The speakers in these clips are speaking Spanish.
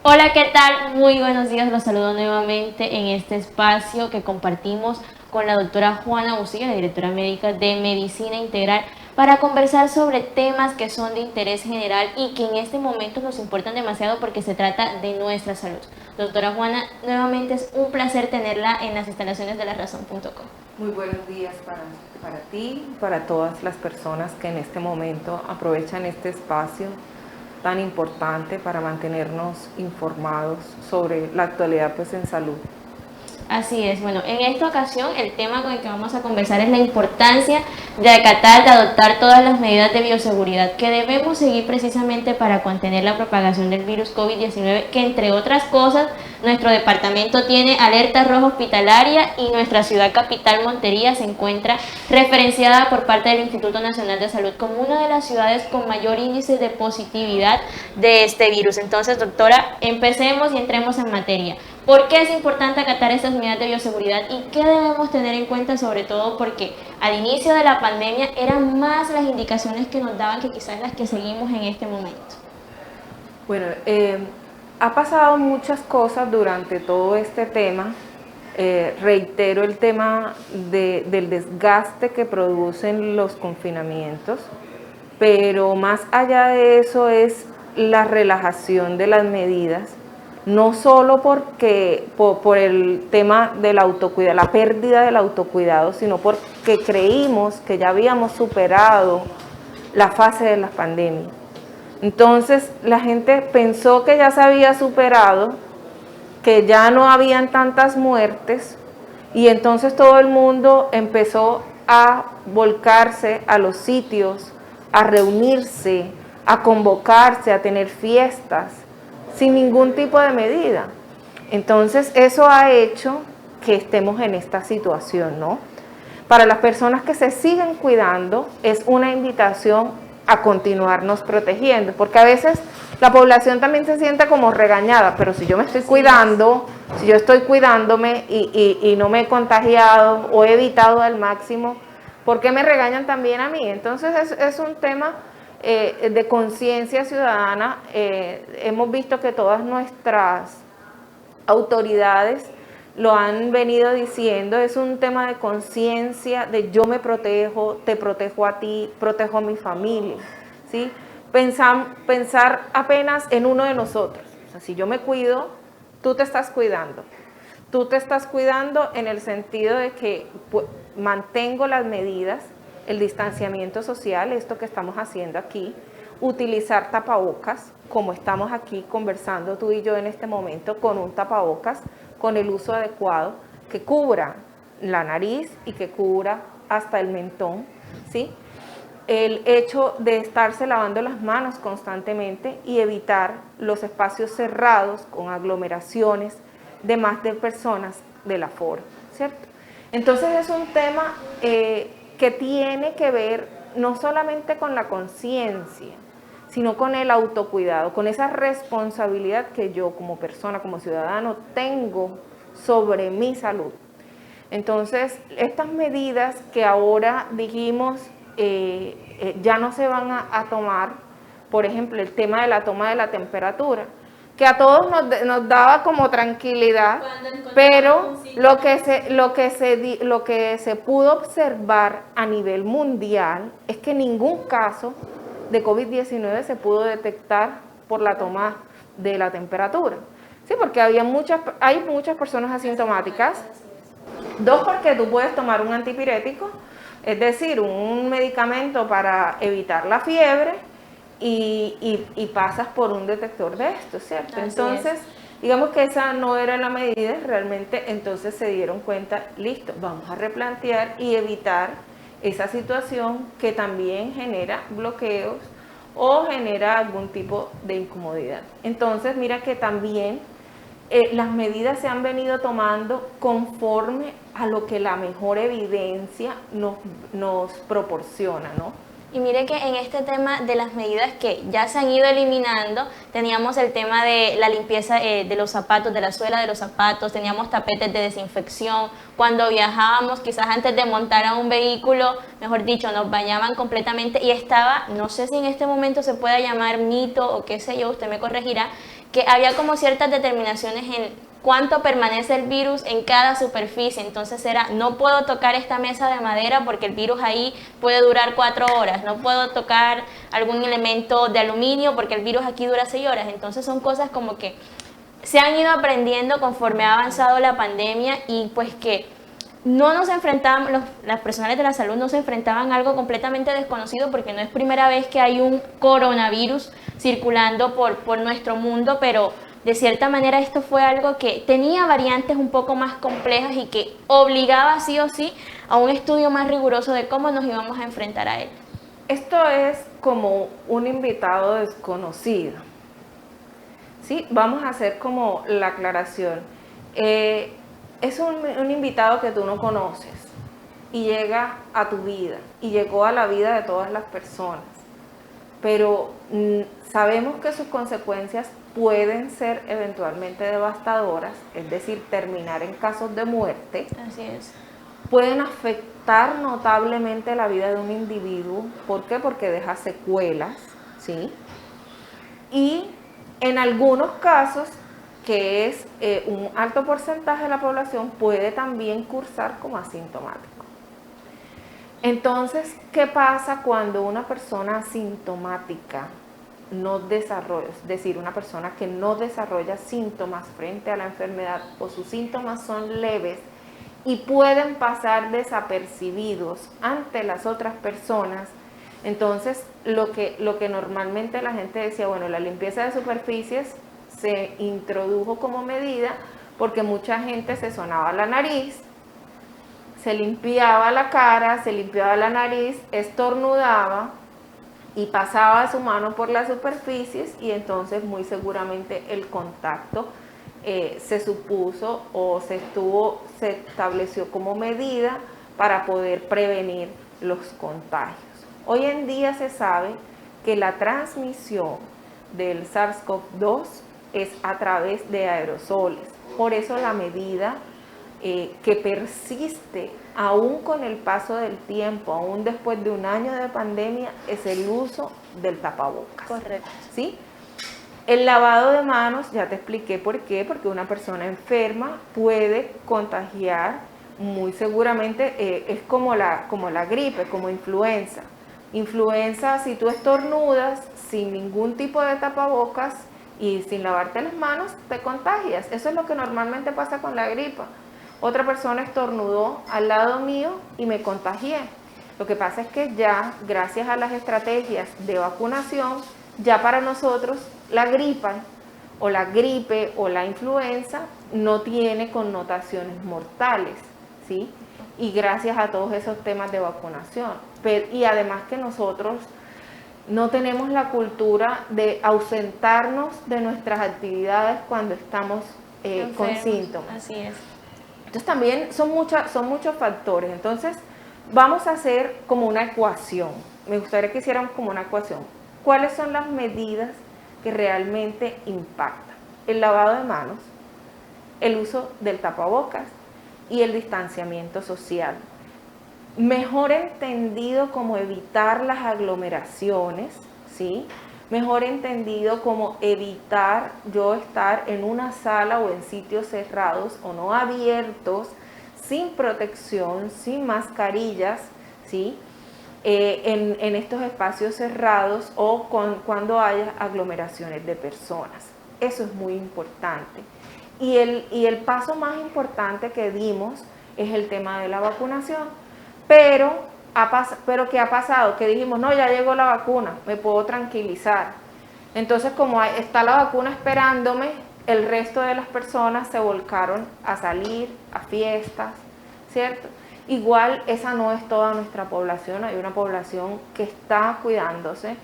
Hola, ¿qué tal? Muy buenos días, los saludo nuevamente en este espacio que compartimos con la doctora Juana Busilla, la directora médica de Medicina Integral, para conversar sobre temas que son de interés general y que en este momento nos importan demasiado porque se trata de nuestra salud. Doctora Juana, nuevamente es un placer tenerla en las instalaciones de larazón.com. Muy buenos días para ti, para todas las personas que en este momento aprovechan este espacio tan importante para mantenernos informados sobre la actualidad en salud. Así es, bueno, en esta ocasión el tema con el que vamos a conversar es la importancia de acatar, de adoptar todas las medidas de bioseguridad que debemos seguir precisamente para contener la propagación del virus COVID-19, que entre otras cosas nuestro departamento tiene alerta roja hospitalaria y nuestra ciudad capital Montería se encuentra referenciada por parte del Instituto Nacional de Salud como una de las ciudades con mayor índice de positividad de este virus. Entonces, doctora, empecemos y entremos en materia. ¿Por qué es importante acatar estas medidas de bioseguridad y qué debemos tener en cuenta, sobre todo porque al inicio de la pandemia eran más las indicaciones que nos daban que quizás las que seguimos en este momento? Bueno, ha pasado muchas cosas durante todo este tema. Reitero el tema del desgaste que producen los confinamientos, pero más allá de eso es la relajación de las medidas, no solo porque por el tema del autocuidado, la pérdida del autocuidado, sino porque creímos que ya habíamos superado la fase de la pandemia. Entonces la gente pensó que ya se había superado, que ya no habían tantas muertes, y entonces todo el mundo empezó a volcarse a los sitios, a reunirse, a convocarse, a tener fiestas, sin ningún tipo de medida. Entonces eso ha hecho que estemos en esta situación, ¿no? Para las personas que se siguen cuidando, es una invitación a continuarnos protegiendo, porque a veces la población también se siente como regañada, pero si yo me estoy cuidando, si yo estoy cuidándome y no me he contagiado o he evitado al máximo, ¿por qué me regañan también a mí? Entonces es un tema de conciencia ciudadana. Hemos visto que todas nuestras autoridades lo han venido diciendo, es un tema de conciencia, de yo me protejo, te protejo a ti, protejo a mi familia, ¿sí? Pensar apenas en uno de nosotros. O sea, si yo me cuido, tú te estás cuidando. Tú te estás cuidando en el sentido de que mantengo las medidas, el distanciamiento social, esto que estamos haciendo aquí, utilizar tapabocas, como estamos aquí conversando tú y yo en este momento, con un tapabocas, con el uso adecuado, que cubra la nariz y que cubra hasta el mentón, ¿sí? El hecho de estarse lavando las manos constantemente y evitar los espacios cerrados con aglomeraciones de más de personas del aforo, ¿cierto? Entonces es un tema que tiene que ver no solamente con la conciencia, sino con el autocuidado, con esa responsabilidad que yo como persona, como ciudadano, tengo sobre mi salud. Entonces, estas medidas que ahora dijimos ya no se van a tomar, por ejemplo, el tema de la toma de la temperatura, que a todos nos daba como tranquilidad, pero lo que se pudo observar a nivel mundial es que ningún caso de COVID-19 se pudo detectar por la toma de la temperatura. Sí, porque hay muchas personas asintomáticas. Dos, porque tú puedes tomar un antipirético, es decir, un medicamento para evitar la fiebre, y pasas por un detector de esto, ¿cierto? Entonces, digamos que esa no era la medida, realmente entonces se dieron cuenta, listo, vamos a replantear y evitar esa situación que también genera bloqueos o genera algún tipo de incomodidad. Entonces, mira que también las medidas se han venido tomando conforme a lo que la mejor evidencia nos proporciona, ¿no? Y mire que en este tema de las medidas que ya se han ido eliminando, teníamos el tema de la limpieza de los zapatos, de la suela de los zapatos, teníamos tapetes de desinfección. Cuando viajábamos, quizás antes de montar a un vehículo, mejor dicho, nos bañaban completamente y estaba, no sé si en este momento se pueda llamar mito o qué sé yo, usted me corregirá, que había como ciertas determinaciones en cuánto permanece el virus en cada superficie. Entonces era, no puedo tocar esta mesa de madera porque el virus ahí puede durar 4 horas, no puedo tocar algún elemento de aluminio porque el virus aquí dura 6 horas. Entonces son cosas como que se han ido aprendiendo conforme ha avanzado la pandemia, y pues que no nos enfrentaban, las personas de la salud no se enfrentaban a algo completamente desconocido, porque no es primera vez que hay un coronavirus circulando por nuestro mundo, pero de cierta manera esto fue algo que tenía variantes un poco más complejas y que obligaba sí o sí a un estudio más riguroso de cómo nos íbamos a enfrentar a él. Esto es como un invitado desconocido. ¿Sí? Vamos a hacer como la aclaración. Es un invitado que tú no conoces y llega a tu vida y llegó a la vida de todas las personas, pero sabemos que sus consecuencias pueden ser eventualmente devastadoras, es decir, terminar en casos de muerte. Así es. Pueden afectar notablemente la vida de un individuo. ¿Por qué? Porque deja secuelas, ¿sí? Y en algunos casos, que es un alto porcentaje de la población, puede también cursar como asintomático. Entonces, ¿qué pasa cuando una persona asintomática no desarrolla, es decir, una persona que no desarrolla síntomas frente a la enfermedad, o sus síntomas son leves y pueden pasar desapercibidos ante las otras personas? Entonces, lo que normalmente la gente decía, bueno, la limpieza de superficies se introdujo como medida porque mucha gente se sonaba la nariz, se limpiaba la cara, se limpiaba la nariz, estornudaba y pasaba su mano por las superficies, y entonces muy seguramente el contacto se supuso o se estableció como medida para poder prevenir los contagios. Hoy en día se sabe que la transmisión del SARS-CoV-2 es a través de aerosoles. Por eso la medida que persiste aún con el paso del tiempo, aún después de un año de pandemia, es el uso del tapabocas. Correcto. ¿Sí? El lavado de manos, ya te expliqué por qué, porque una persona enferma puede contagiar, muy seguramente, es como la gripe, como influenza. Influenza, si tú estornudas sin ningún tipo de tapabocas y sin lavarte las manos, te contagias. Eso es lo que normalmente pasa con la gripa. Otra persona estornudó al lado mío y me contagié. Lo que pasa es que ya, gracias a las estrategias de vacunación, ya para nosotros la gripa o la gripe o la influenza no tiene connotaciones mortales, ¿sí? Y gracias a todos esos temas de vacunación. Y además que nosotros no tenemos la cultura de ausentarnos de nuestras actividades cuando estamos con síntomas. Así es. Entonces también son muchos factores. Entonces vamos a hacer como una ecuación. Me gustaría que hiciéramos como una ecuación. ¿Cuáles son las medidas que realmente impactan? El lavado de manos, el uso del tapabocas y el distanciamiento social. Mejor entendido como evitar las aglomeraciones, ¿sí? Mejor entendido como evitar yo estar en una sala o en sitios cerrados o no abiertos, sin protección, sin mascarillas, ¿sí? En estos espacios cerrados o cuando haya aglomeraciones de personas. Eso es muy importante. Y el paso más importante que dimos es el tema de la vacunación. Pero ¿qué ha pasado? Que dijimos, no, ya llegó la vacuna, me puedo tranquilizar. Entonces, como está la vacuna esperándome, el resto de las personas se volcaron a salir, a fiestas, ¿cierto? Igual esa no es toda nuestra población, hay una población que está cuidándose,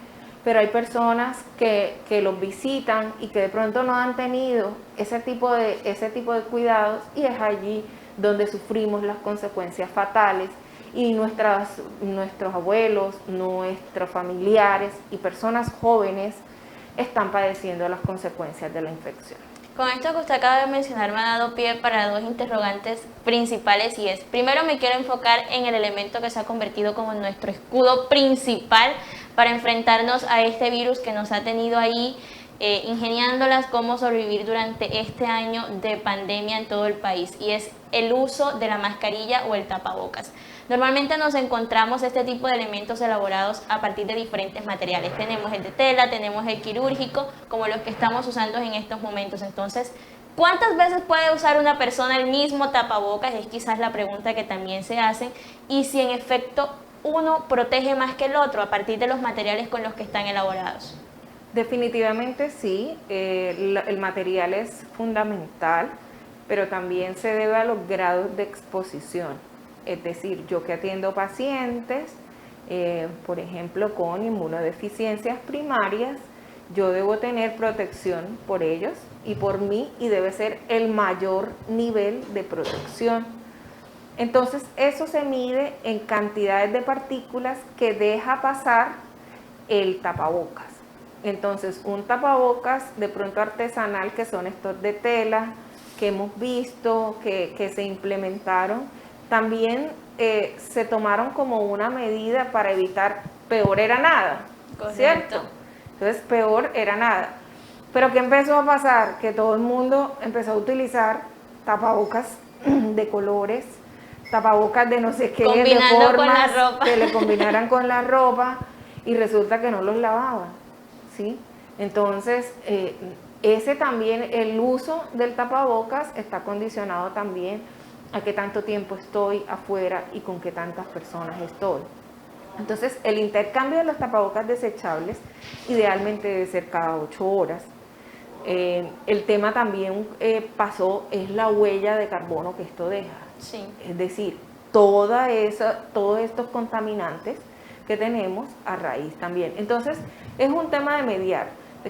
pero hay personas que los visitan y que de pronto no han tenido ese tipo de cuidados, y es allí donde sufrimos las consecuencias fatales, y nuestros abuelos, nuestros familiares y personas jóvenes están padeciendo las consecuencias de la infección. Con esto que usted acaba de mencionar me ha dado pie para dos interrogantes principales, y es, primero me quiero enfocar en el elemento que se ha convertido como nuestro escudo principal para enfrentarnos a este virus que nos ha tenido ahí ingeniándolas cómo sobrevivir durante este año de pandemia en todo el país, y es el uso de la mascarilla o el tapabocas. Normalmente nos encontramos este tipo de elementos elaborados a partir de diferentes materiales. Tenemos el de tela, tenemos el quirúrgico, como los que estamos usando en estos momentos. Entonces, ¿cuántas veces puede usar una persona el mismo tapabocas? Es quizás la pregunta que también se hacen. Y si en efecto uno protege más que el otro a partir de los materiales con los que están elaborados. Definitivamente sí, el material es fundamental, pero también se debe a los grados de exposición. Es decir, yo que atiendo pacientes, por ejemplo, con inmunodeficiencias primarias, yo debo tener protección por ellos y por mí, y debe ser el mayor nivel de protección. Entonces, eso se mide en cantidades de partículas que deja pasar el tapabocas. Entonces, un tapabocas de pronto artesanal, que son estos de tela, que hemos visto, que se implementaron, también se tomaron como una medida para evitar, peor era nada, Correcto. ¿cierto? Entonces, peor era nada. Pero ¿qué empezó a pasar? Que todo el mundo empezó a utilizar tapabocas de colores, tapabocas de no sé qué, de formas, con la ropa, que le combinaran con la ropa, y resulta que no los lavaban, ¿sí? Entonces, ese también, el uso del tapabocas está condicionado también a qué tanto tiempo estoy afuera y con qué tantas personas estoy. Entonces, el intercambio de los tapabocas desechables idealmente debe ser cada 8 horas. El tema también pasó, es la huella de carbono que esto deja. sí. Es decir, todos estos contaminantes que tenemos a raíz también. Entonces, es un tema de mediar.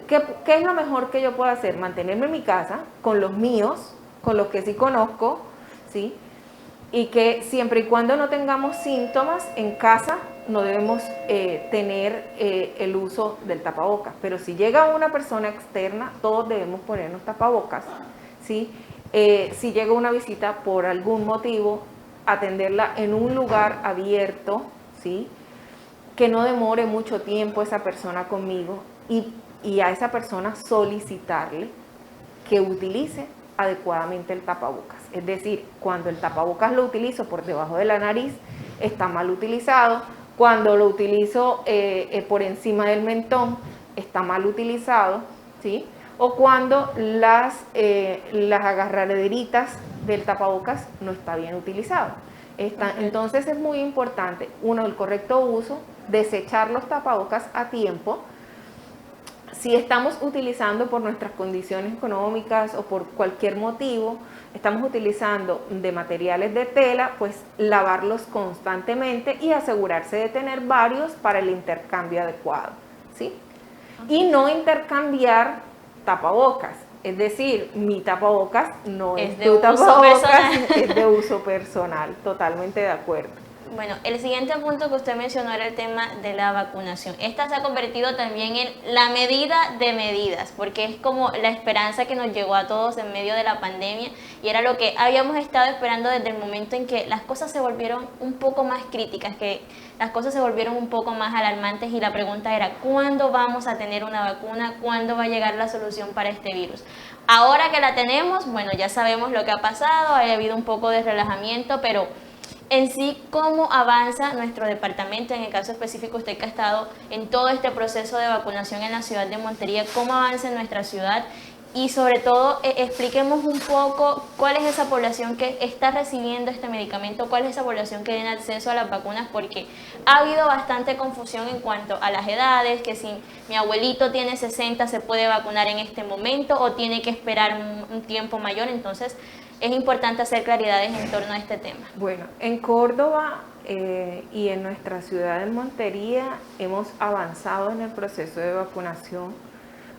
¿Qué es lo mejor que yo puedo hacer? Mantenerme en mi casa, con los míos, con los que sí conozco, ¿sí? Y que siempre y cuando no tengamos síntomas en casa, no debemos tener el uso del tapabocas. Pero si llega una persona externa, todos debemos ponernos tapabocas, ¿sí? Si llega una visita por algún motivo, atenderla en un lugar abierto, ¿sí? Que no demore mucho tiempo esa persona conmigo, y a esa persona solicitarle que utilice adecuadamente el tapabocas. Es decir, cuando el tapabocas lo utilizo por debajo de la nariz, está mal utilizado. Cuando lo utilizo por encima del mentón, está mal utilizado, ¿sí? O cuando las agarraderitas del tapabocas no está bien utilizado. Entonces es muy importante, uno, el correcto uso, desechar los tapabocas a tiempo. Si estamos utilizando por nuestras condiciones económicas o por cualquier motivo, estamos utilizando de materiales de tela, pues lavarlos constantemente y asegurarse de tener varios para el intercambio adecuado, ¿sí? Y no intercambiar tapabocas. Es decir, mi tapabocas no es tu tapabocas, es de uso personal, totalmente de acuerdo. Bueno, el siguiente punto que usted mencionó era el tema de la vacunación. Esta se ha convertido también en la medida de medidas, porque es como la esperanza que nos llegó a todos en medio de la pandemia, y era lo que habíamos estado esperando desde el momento en que las cosas se volvieron un poco más críticas, que las cosas se volvieron un poco más alarmantes, y la pregunta era, ¿cuándo vamos a tener una vacuna? ¿Cuándo va a llegar la solución para este virus? Ahora que la tenemos, bueno, ya sabemos lo que ha pasado, ha habido un poco de relajamiento, pero en sí, ¿cómo avanza nuestro departamento? En el caso específico, usted que ha estado en todo este proceso de vacunación en la ciudad de Montería, ¿cómo avanza en nuestra ciudad? Y sobre todo, expliquemos un poco cuál es esa población que está recibiendo este medicamento, cuál es esa población que tiene acceso a las vacunas, porque ha habido bastante confusión en cuanto a las edades, que si mi abuelito tiene 60 se puede vacunar en este momento o tiene que esperar un tiempo mayor. Entonces, es importante hacer claridades en torno a este tema. Bueno, en Córdoba y en nuestra ciudad de Montería hemos avanzado en el proceso de vacunación.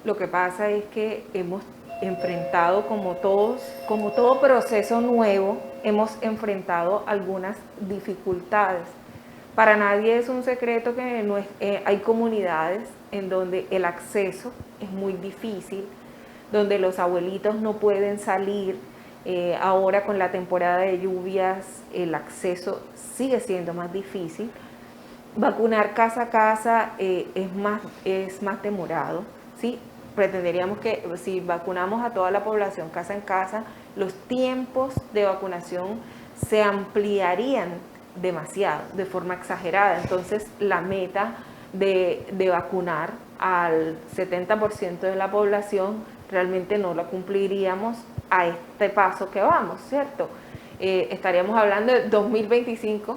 Lo que pasa es que hemos enfrentado, como todo proceso nuevo, hemos enfrentado algunas dificultades. Para nadie es un secreto que hay comunidades en donde el acceso es muy difícil, donde los abuelitos no pueden salir. Ahora con la temporada de lluvias el acceso sigue siendo más difícil. Vacunar casa a casa es más demorado, ¿sí? pretenderíamos que si vacunamos a toda la población casa en casa, los tiempos de vacunación se ampliarían demasiado, de forma exagerada. Entonces la meta de vacunar al 70% de la población realmente no la cumpliríamos a este paso que vamos, ¿cierto? Estaríamos hablando de 2025,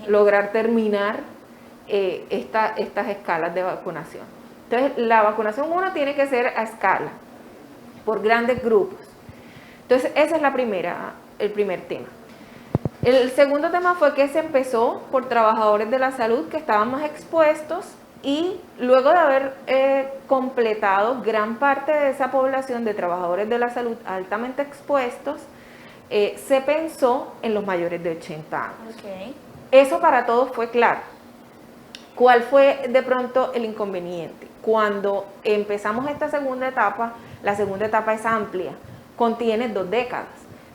lograr terminar estas escalas de vacunación. Entonces, la vacunación tiene que ser a escala, por grandes grupos. Entonces, ese es el primer tema. El segundo tema fue que se empezó por trabajadores de la salud que estaban más expuestos, y luego de haber completado gran parte de esa población de trabajadores de la salud altamente expuestos, se pensó en los mayores de 80 años. Okay. Eso para todos fue claro. ¿Cuál fue de pronto el inconveniente? Cuando empezamos esta segunda etapa, la segunda etapa es amplia, contiene 2 décadas,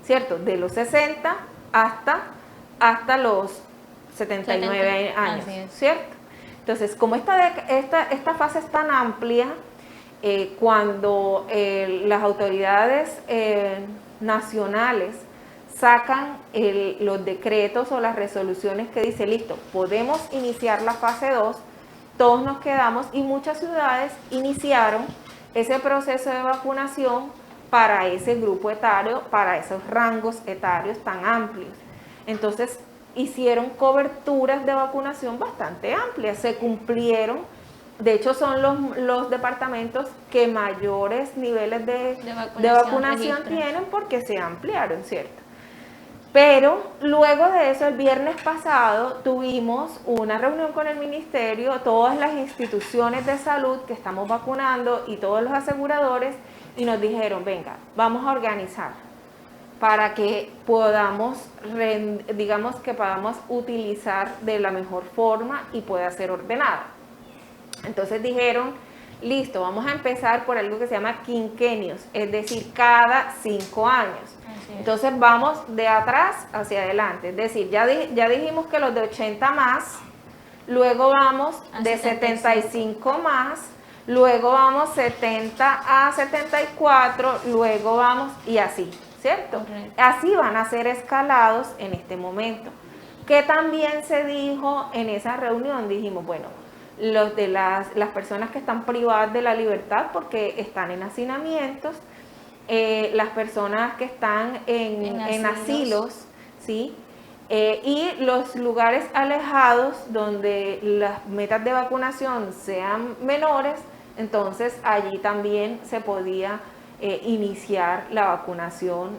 ¿cierto? De los 60 hasta los 79 años, ¿cierto? Entonces, como esta fase es tan amplia, cuando las autoridades nacionales sacan los decretos o las resoluciones que dice, listo, podemos iniciar la fase 2, todos nos quedamos, y muchas ciudades iniciaron ese proceso de vacunación para ese grupo etario, para esos rangos etarios tan amplios. Entonces, hicieron coberturas de vacunación bastante amplias, se cumplieron. De hecho, son los departamentos que mayores niveles de vacunación tienen, porque se ampliaron, ¿cierto? Pero luego de eso, el viernes pasado, tuvimos una reunión con el ministerio, todas las instituciones de salud que estamos vacunando y todos los aseguradores, y nos dijeron, venga, vamos a organizar para que podamos utilizar de la mejor forma y pueda ser ordenado. Entonces dijeron, listo, vamos a empezar por algo que se llama quinquenios, es decir, cada 5 años. Entonces vamos de atrás hacia adelante, es decir, ya dijimos que los de 80 más, luego vamos de 75 más, luego vamos 70 a 74, luego vamos y así, ¿cierto? Correcto. Así van a ser escalados en este momento. Que también se dijo en esa reunión, dijimos, bueno, los de las personas que están privadas de la libertad porque están en hacinamientos, las personas que están en asilos, ¿sí? Y los lugares alejados donde las metas de vacunación sean menores, entonces allí también se podía iniciar la vacunación,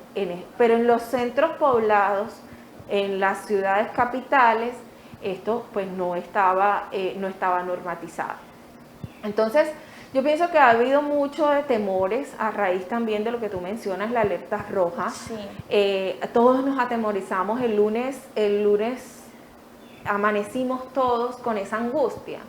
pero en los centros poblados, en las ciudades capitales, esto pues no estaba normatizado. Entonces, yo pienso que ha habido mucho de temores a raíz también de lo que tú mencionas, la alerta roja. Sí. Todos nos atemorizamos el lunes amanecimos todos con esa angustia.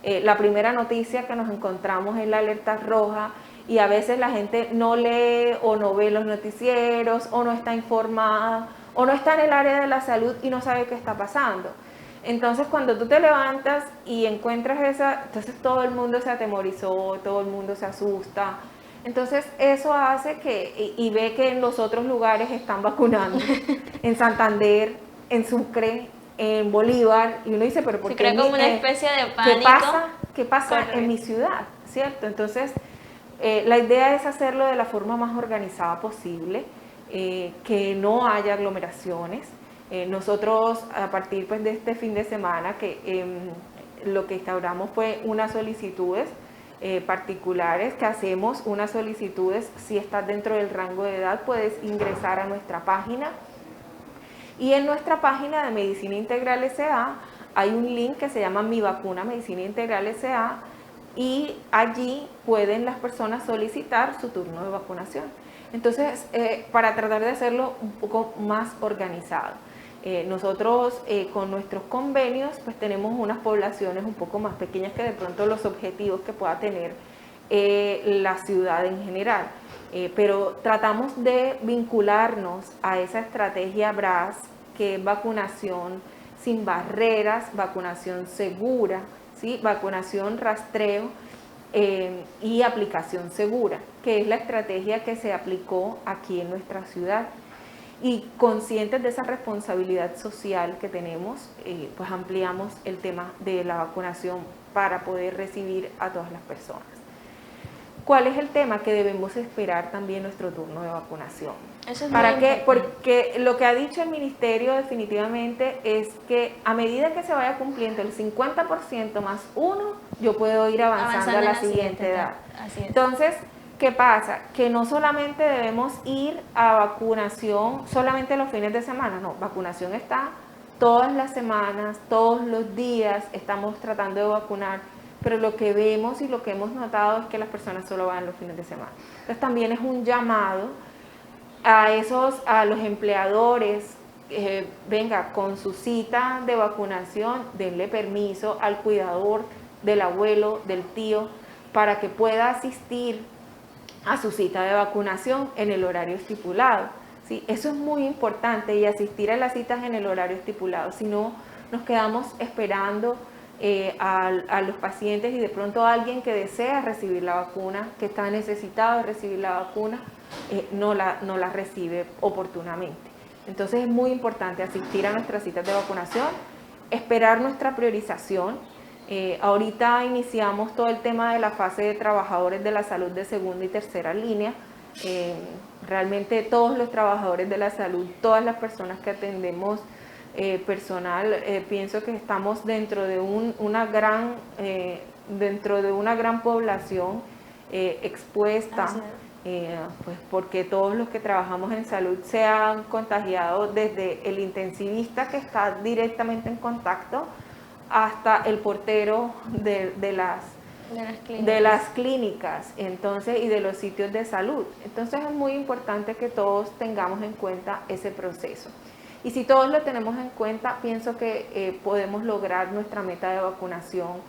La primera noticia que nos encontramos es la alerta roja, y a veces la gente no lee o no ve los noticieros, o no está informada, o no está en el área de la salud y no sabe qué está pasando. Entonces, cuando tú te levantas y encuentras entonces todo el mundo se atemorizó, todo el mundo se asusta. Entonces, eso hace y ve que en los otros lugares están vacunando, en Santander, en Sucre, en Bolívar, y uno dice, pero ¿por qué? Se crea como una especie de pánico. ¿Qué pasa en mi ciudad? ¿Cierto? Entonces, la idea es hacerlo de la forma más organizada posible, que no haya aglomeraciones. Nosotros, a partir pues, de este fin de semana, lo que instauramos fue unas solicitudes particulares, que hacemos unas solicitudes. Si estás dentro del rango de edad, puedes ingresar a nuestra página, y en nuestra página de Medicina Integral S.A. hay un link que se llama Mi Vacuna Medicina Integral S.A., y allí pueden las personas solicitar su turno de vacunación. Entonces, para tratar de hacerlo un poco más organizado. Nosotros con nuestros convenios pues tenemos unas poblaciones un poco más pequeñas que de pronto los objetivos que pueda tener la ciudad en general, pero tratamos de vincularnos a esa estrategia BRAS, que es vacunación sin barreras, vacunación segura, ¿sí? Vacunación rastreo, y aplicación segura, que es la estrategia que se aplicó aquí en nuestra ciudad. Y conscientes de esa responsabilidad social que tenemos, pues ampliamos el tema de la vacunación para poder recibir a todas las personas. ¿Cuál es el tema? Que debemos esperar también nuestro turno de vacunación. Eso es ¿Para qué? importante. Porque lo que ha dicho el ministerio definitivamente es que a medida que se vaya cumpliendo el 50% más 1, yo puedo ir avanzando a la siguiente edad. Así es. Entonces, ¿qué pasa? Que no solamente debemos ir a vacunación solamente los fines de semana, no, vacunación está todas las semanas, todos los días, estamos tratando de vacunar, pero lo que vemos y lo que hemos notado es que las personas solo van los fines de semana. Entonces también es un llamado a los empleadores, venga, con su cita de vacunación, denle permiso al cuidador del abuelo, del tío, para que pueda asistir a su cita de vacunación en el horario estipulado. ¿Sí? Eso es muy importante, y asistir a las citas en el horario estipulado. Si no, nos quedamos esperando a los pacientes, y de pronto alguien que desea recibir la vacuna, que está necesitado de recibir la vacuna, no la recibe oportunamente. Entonces es muy importante asistir a nuestras citas de vacunación, esperar nuestra priorización. Ahorita iniciamos todo el tema de la fase de trabajadores de la salud de segunda y tercera línea. Realmente todos los trabajadores de la salud, todas las personas que atendemos personal, pienso que estamos dentro de una gran población expuesta, pues porque todos los que trabajamos en salud se han contagiado, desde el intensivista que está directamente en contacto hasta el portero de las clínicas, entonces, y de los sitios de salud. Entonces es muy importante que todos tengamos en cuenta ese proceso. Y si todos lo tenemos en cuenta, pienso que podemos lograr nuestra meta de vacunación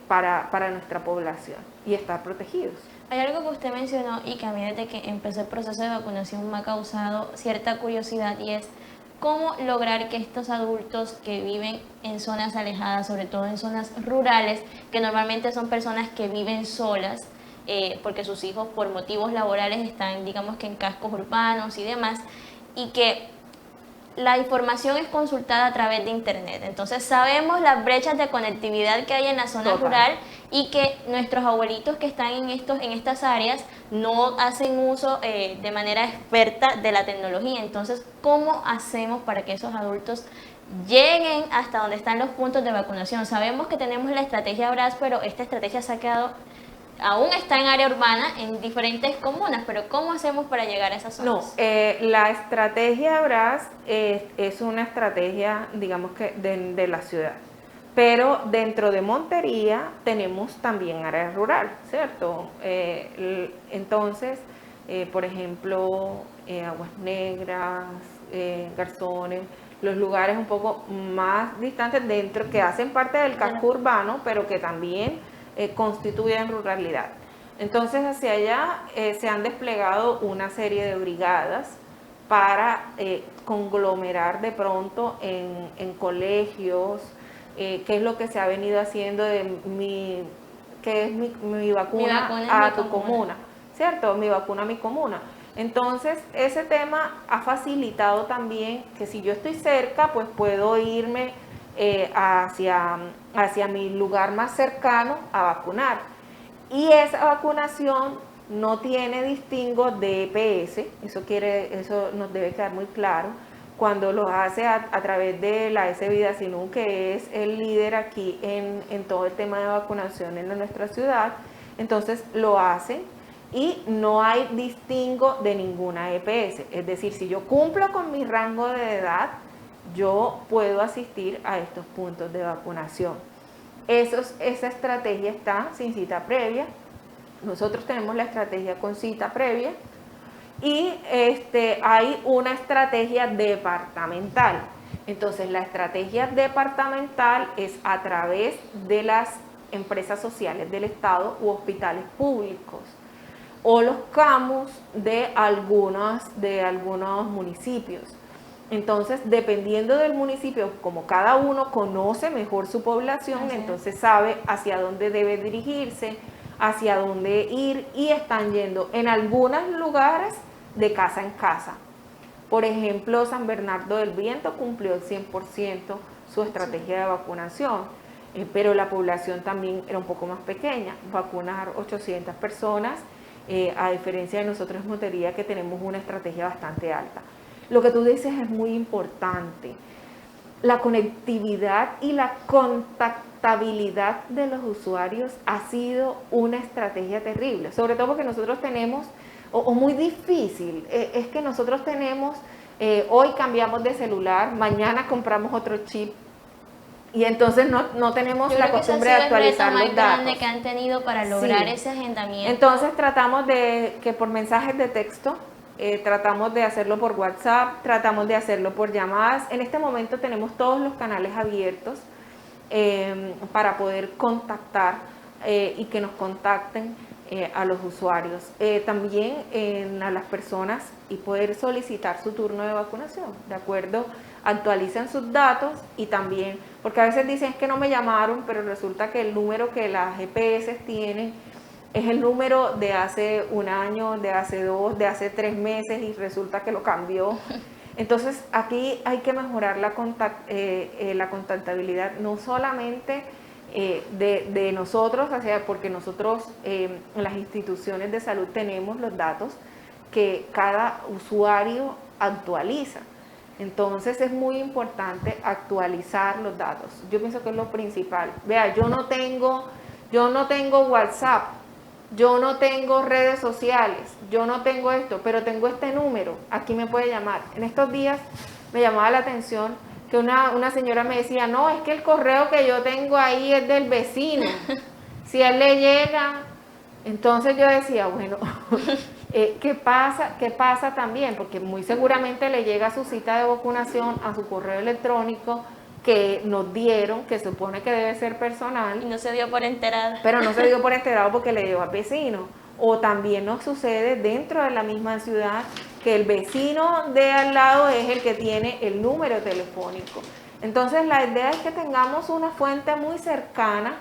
para nuestra población y estar protegidos. Hay algo que usted mencionó y que a mí desde que empezó el proceso de vacunación me ha causado cierta curiosidad, y es cómo lograr que estos adultos que viven en zonas alejadas, sobre todo en zonas rurales, que normalmente son personas que viven solas, porque sus hijos por motivos laborales están, digamos que en cascos urbanos y demás, y que la información es consultada a través de internet. Entonces sabemos las brechas de conectividad que hay en la zona rural, y que nuestros abuelitos que están en estas áreas no hacen uso de manera experta de la tecnología. Entonces, ¿cómo hacemos para que esos adultos lleguen hasta donde están los puntos de vacunación? Sabemos que tenemos la estrategia ABRAS, pero esta estrategia se ha quedado, aún está en área urbana, en diferentes comunas, pero ¿cómo hacemos para llegar a esas zonas? No, la estrategia ABRAS es una estrategia, digamos que de la ciudad, pero dentro de Montería tenemos también área rural, ¿cierto? Entonces, por ejemplo, Aguas Negras, Garzones, los lugares un poco más distantes dentro, que hacen parte del casco urbano, pero que también constituyen ruralidad. Entonces hacia allá se han desplegado una serie de brigadas para conglomerar de pronto en colegios, que es lo que se ha venido haciendo de mi vacuna a tu comuna, ¿cierto? Mi vacuna a mi comuna. Entonces ese tema ha facilitado también que si yo estoy cerca, pues puedo irme hacia mi lugar más cercano a vacunar. Y esa vacunación no tiene distingo de EPS, eso nos debe quedar muy claro, cuando lo hace a través de la S Vidasinú, que es el líder aquí en todo el tema de vacunación en nuestra ciudad. Entonces lo hace y no hay distingo de ninguna EPS, es decir, si yo cumplo con mi rango de edad, yo puedo asistir a estos puntos de vacunación. Esa estrategia está sin cita previa. Nosotros tenemos la estrategia con cita previa, y hay una estrategia departamental. Entonces la estrategia departamental es a través de las empresas sociales del Estado u hospitales públicos, o los CAMUS de algunos municipios. Entonces, dependiendo del municipio, como cada uno conoce mejor su población, entonces sabe hacia dónde debe dirigirse. hacia dónde ir y están yendo en algunos lugares de casa en casa. Por ejemplo, San Bernardo del Viento cumplió el 100% su estrategia de vacunación, pero la población también era un poco más pequeña, vacunar 800 personas, a diferencia de nosotros en Montería, que tenemos una estrategia bastante alta. Lo que tú dices es muy importante. La conectividad y la contactabilidad de los usuarios ha sido una estrategia terrible, sobre todo porque nosotros tenemos, o muy difícil, es que nosotros tenemos, hoy cambiamos de celular, mañana compramos otro chip, y entonces no tenemos la costumbre de actualizar los datos. Yo creo que ese ha sido el reto más grande que han tenido para lograr ese agendamiento. Entonces tratamos de que por mensajes de texto, tratamos de hacerlo por WhatsApp, tratamos de hacerlo por llamadas. En este momento tenemos todos los canales abiertos para poder contactar y que nos contacten a los usuarios. También a las personas y poder solicitar su turno de vacunación, ¿de acuerdo? Actualizan sus datos y también, porque a veces dicen es que no me llamaron, pero resulta que el número que las GPS tienen es el número de hace un año, de hace 2, de hace 3 meses y resulta que lo cambió. Entonces aquí hay que mejorar la contactabilidad, no solamente de nosotros, o sea, porque nosotros en las instituciones de salud tenemos los datos que cada usuario actualiza. Entonces es muy importante actualizar los datos. Yo pienso que es lo principal. Vea, yo no tengo WhatsApp, yo no tengo redes sociales, yo no tengo esto, pero tengo este número, aquí me puede llamar. En estos días me llamaba la atención que una señora me decía, no, es que el correo que yo tengo ahí es del vecino, si a él le llega, entonces yo decía, bueno, ¿qué pasa también? Porque muy seguramente le llega su cita de vacunación a su correo electrónico que nos dieron, que supone que debe ser personal. Y no se dio por enterada. Pero no se dio por enterado porque le dio al vecino. O también nos sucede dentro de la misma ciudad que el vecino de al lado es el que tiene el número telefónico. Entonces la idea es que tengamos una fuente muy cercana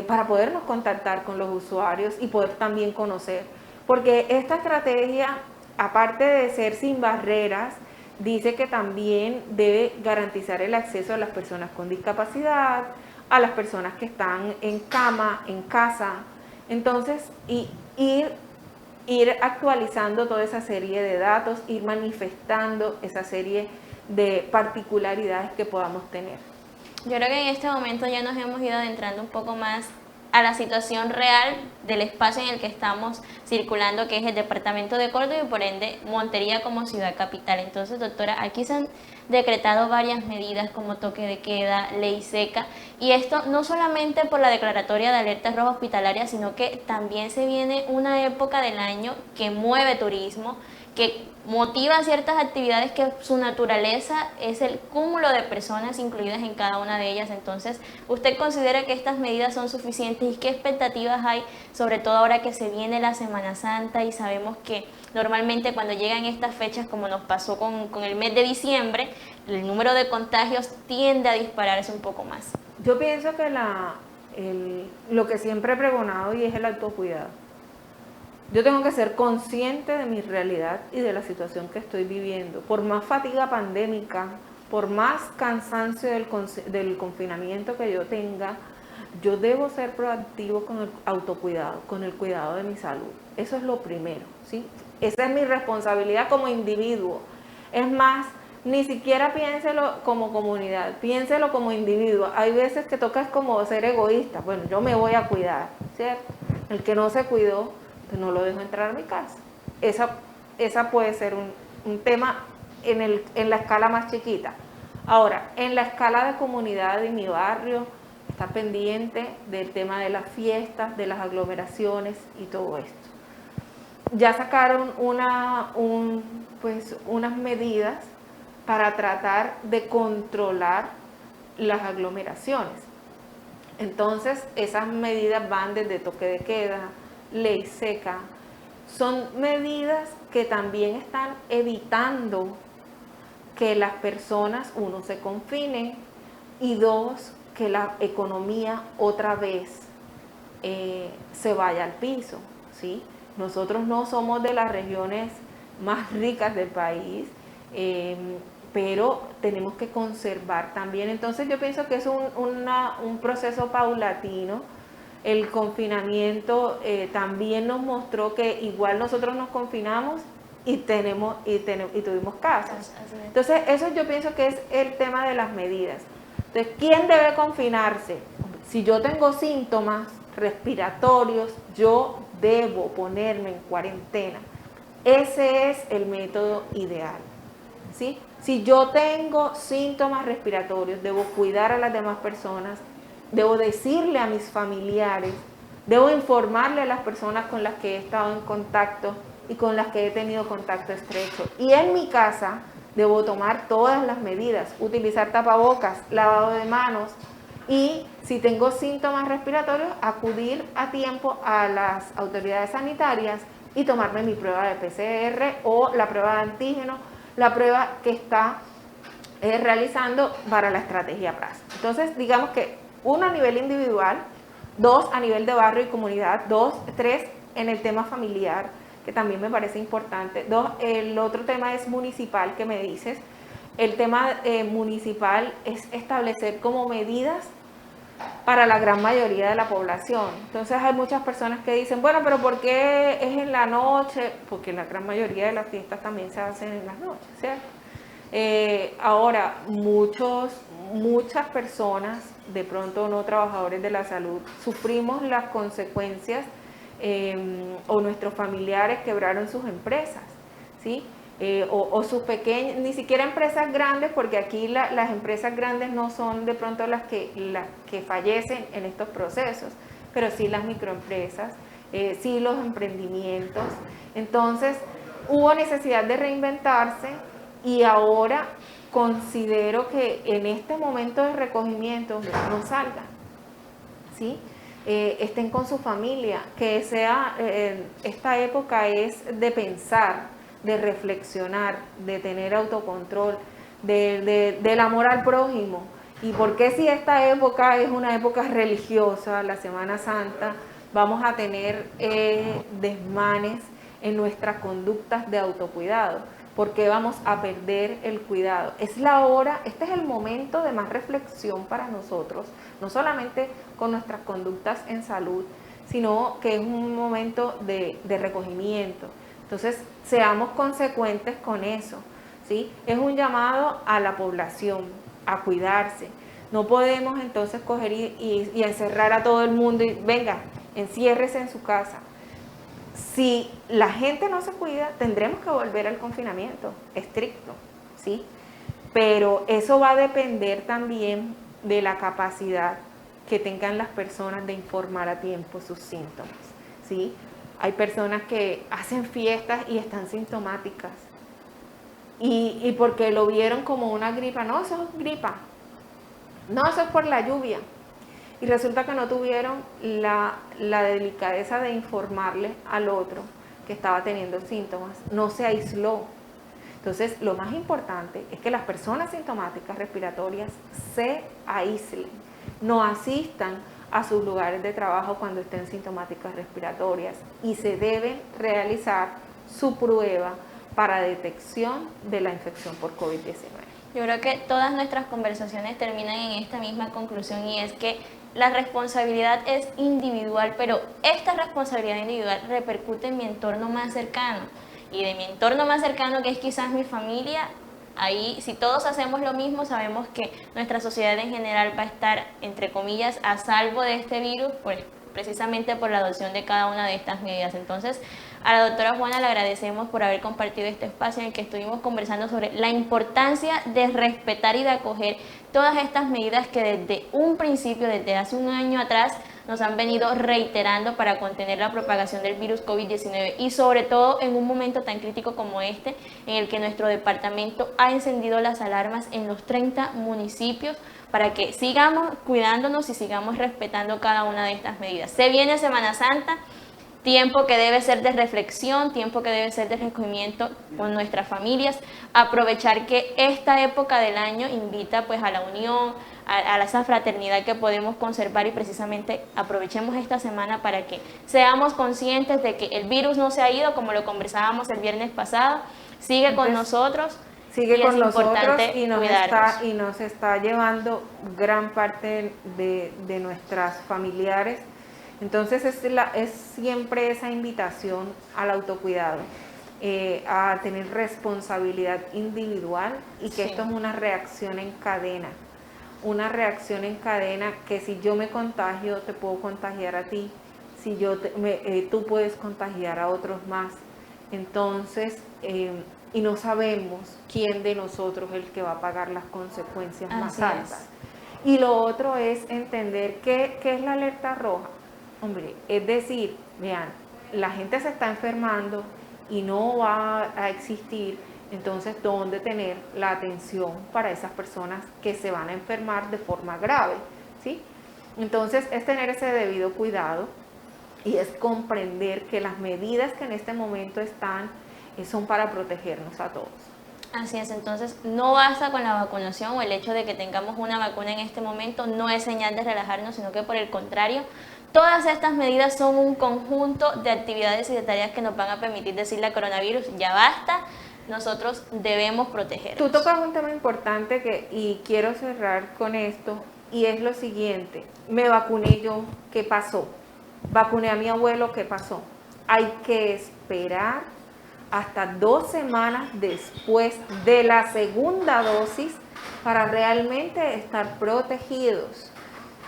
para podernos contactar con los usuarios y poder también conocer. Porque esta estrategia, aparte de ser sin barreras, dice que también debe garantizar el acceso a las personas con discapacidad, a las personas que están en cama, en casa. Entonces, ir actualizando toda esa serie de datos, ir manifestando esa serie de particularidades que podamos tener. Yo creo que en este momento ya nos hemos ido adentrando un poco más a la situación real del espacio en el que estamos circulando, que es el departamento de Córdoba y por ende Montería como ciudad capital. Entonces, doctora, aquí se han decretado varias medidas como toque de queda, ley seca, y esto no solamente por la declaratoria de alerta roja hospitalaria, sino que también se viene una época del año que mueve turismo, que motiva ciertas actividades que su naturaleza es el cúmulo de personas incluidas en cada una de ellas. Entonces, ¿usted considera que estas medidas son suficientes y qué expectativas hay, sobre todo ahora que se viene la Semana Santa y sabemos que normalmente cuando llegan estas fechas, como nos pasó con el mes de diciembre, el número de contagios tiende a dispararse un poco más? Yo pienso que lo que siempre he pregonado y es el autocuidado. Yo tengo que ser consciente de mi realidad y de la situación que estoy viviendo. Por más fatiga pandémica, por más cansancio del confinamiento que yo tenga, yo debo ser proactivo con el autocuidado, con el cuidado de mi salud. Eso es lo primero, ¿sí? Esa es mi responsabilidad como individuo. Es más, ni siquiera piénselo como comunidad, piénselo como individuo. Hay veces que toca es como ser egoísta. Bueno, yo me voy a cuidar, ¿cierto? El que no se cuidó, pues no lo dejo entrar a mi casa. Esa puede ser un tema en la escala más chiquita. Ahora, en la escala de comunidad de mi barrio, está pendiente del tema de las fiestas, de las aglomeraciones y todo esto. Ya sacaron unas medidas para tratar de controlar las aglomeraciones. Entonces, esas medidas van desde toque de queda, ley seca, son medidas que también están evitando que las personas, uno, se confinen y dos, que la economía otra vez se vaya al piso, ¿sí? Nosotros no somos de las regiones más ricas del país, pero tenemos que conservar también. Entonces yo pienso que es un proceso paulatino. El confinamiento también nos mostró que igual nosotros nos confinamos y tuvimos casos. Entonces eso yo pienso que es el tema de las medidas. Entonces, ¿quién debe confinarse? Si yo tengo síntomas respiratorios, yo debo ponerme en cuarentena. Ese es el método ideal, ¿sí? Si yo tengo síntomas respiratorios, debo cuidar a las demás personas, debo decirle a mis familiares, debo informarle a las personas con las que he estado en contacto y con las que he tenido contacto estrecho. Y en mi casa debo tomar todas las medidas, utilizar tapabocas, lavado de manos y si tengo síntomas respiratorios, acudir a tiempo a las autoridades sanitarias y tomarme mi prueba de PCR o la prueba de antígeno, la prueba que está realizando para la estrategia PRAS. Entonces, digamos que 1 a nivel individual, 2 a nivel de barrio y comunidad, 3 en el tema familiar, que también me parece importante. 2, el otro tema es municipal que me dices. El tema municipal es establecer como medidas para la gran mayoría de la población. Entonces hay muchas personas que dicen, bueno, pero ¿por qué es en la noche? Porque la gran mayoría de las fiestas también se hacen en las noches, ¿cierto? Ahora, muchas personas, de pronto no trabajadores de la salud, sufrimos las consecuencias o nuestros familiares quebraron sus empresas, ¿sí? O sus pequeñas, ni siquiera empresas grandes, porque aquí las empresas grandes no son de pronto las que fallecen en estos procesos, pero sí las microempresas, sí los emprendimientos. Entonces, hubo necesidad de reinventarse y ahora considero que en este momento de recogimiento no salgan, ¿sí? Estén con su familia, que esta época es de pensar, de reflexionar, de tener autocontrol, del amor al prójimo. ¿Y por qué si esta época es una época religiosa, la Semana Santa, vamos a tener desmanes en nuestras conductas de autocuidado? ¿Por qué vamos a perder el cuidado? Es la hora, este es el momento de más reflexión para nosotros, no solamente con nuestras conductas en salud, sino que es un momento de recogimiento. Entonces, seamos consecuentes con eso, ¿sí? Es un llamado a la población a cuidarse. No podemos entonces coger y encerrar a todo el mundo y venga, enciérrese en su casa. Si la gente no se cuida, tendremos que volver al confinamiento estricto, ¿sí? Pero eso va a depender también de la capacidad que tengan las personas de informar a tiempo sus síntomas, ¿sí? Hay personas que hacen fiestas y están sintomáticas. Y porque lo vieron como una gripa, no, eso es gripa. No, eso es por la lluvia. Y resulta que no tuvieron la delicadeza de informarle al otro que estaba teniendo síntomas, no se aisló. Entonces, lo más importante es que las personas sintomáticas respiratorias se aíslen, no asistan a sus lugares de trabajo cuando estén sintomáticas respiratorias y se deben realizar su prueba para detección de la infección por COVID-19. Yo creo que todas nuestras conversaciones terminan en esta misma conclusión y es que la responsabilidad es individual, pero esta responsabilidad individual repercute en mi entorno más cercano. Y de mi entorno más cercano, que es quizás mi familia, ahí si todos hacemos lo mismo, sabemos que nuestra sociedad en general va a estar, entre comillas, a salvo de este virus, pues precisamente por la adopción de cada una de estas medidas. Entonces, a la doctora Juana le agradecemos por haber compartido este espacio en el que estuvimos conversando sobre la importancia de respetar y de acoger todas estas medidas que desde un principio, desde hace un año atrás, nos han venido reiterando para contener la propagación del virus COVID-19 y sobre todo en un momento tan crítico como este, en el que nuestro departamento ha encendido las alarmas en los 30 municipios para que sigamos cuidándonos y sigamos respetando cada una de estas medidas. Se viene Semana Santa. tiempo que debe ser de reflexión, tiempo que debe ser de recogimiento con nuestras familias, aprovechar que esta época del año invita pues a la unión, a esa fraternidad que podemos conservar, y precisamente aprovechemos esta semana para que seamos conscientes de que el virus no se ha ido, como lo conversábamos el viernes pasado, sigue con nosotros. Sigue con nosotros cuidarnos. y nos está llevando gran parte de nuestras familiares. Entonces es siempre esa invitación al autocuidado, a tener responsabilidad individual, y que esto es una reacción en cadena. Una reacción en cadena que si yo me contagio, te puedo contagiar a ti, si tú puedes contagiar a otros más. Entonces, y no sabemos quién de nosotros es el que va a pagar las consecuencias más altas. Y lo otro es entender qué es la alerta roja. Hombre, es decir, vean, la gente se está enfermando y no va a existir, entonces, ¿dónde tener la atención para esas personas que se van a enfermar de forma grave? ¿Sí? Entonces, es tener ese debido cuidado y es comprender que las medidas que en este momento están son para protegernos a todos. Así es, entonces no basta con la vacunación o el hecho de que tengamos una vacuna en este momento, no es señal de relajarnos, sino que por el contrario, todas estas medidas son un conjunto de actividades y de tareas que nos van a permitir decirle al coronavirus, ya basta, nosotros debemos protegernos. Tú tocas un tema importante y quiero cerrar con esto, y es lo siguiente: me vacuné yo, ¿qué pasó? Vacuné a mi abuelo, ¿qué pasó? Hay que esperar hasta 2 semanas después de la segunda dosis para realmente estar protegidos.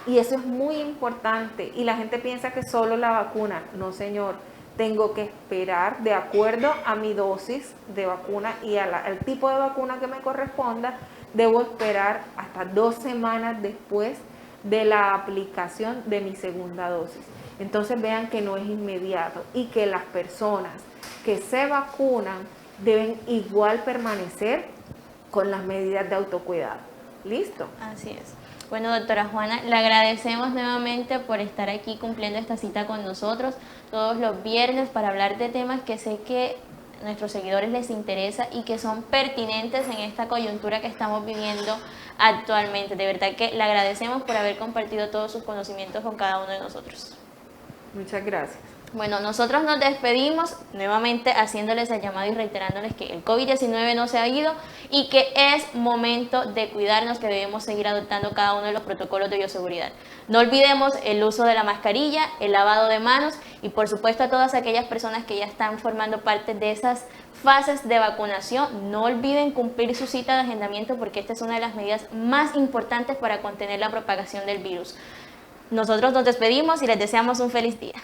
Y eso es muy importante. Y la gente piensa que solo la vacuna. No, señor. Tengo que esperar de acuerdo a mi dosis de vacuna y al tipo de vacuna que me corresponda. Debo esperar hasta 2 semanas después de la aplicación de mi segunda dosis. Entonces vean que no es inmediato, y que las personas que se vacunan deben igual permanecer con las medidas de autocuidado. ¿Listo? Así es. Bueno, doctora Juana, le agradecemos nuevamente por estar aquí cumpliendo esta cita con nosotros todos los viernes para hablar de temas que sé que a nuestros seguidores les interesa y que son pertinentes en esta coyuntura que estamos viviendo actualmente. De verdad que le agradecemos por haber compartido todos sus conocimientos con cada uno de nosotros. Muchas gracias. Bueno, nosotros nos despedimos nuevamente haciéndoles el llamado y reiterándoles que el COVID-19 no se ha ido y que es momento de cuidarnos, que debemos seguir adoptando cada uno de los protocolos de bioseguridad. No olvidemos el uso de la mascarilla, el lavado de manos y por supuesto a todas aquellas personas que ya están formando parte de esas fases de vacunación, no olviden cumplir su cita de agendamiento porque esta es una de las medidas más importantes para contener la propagación del virus. Nosotros nos despedimos y les deseamos un feliz día.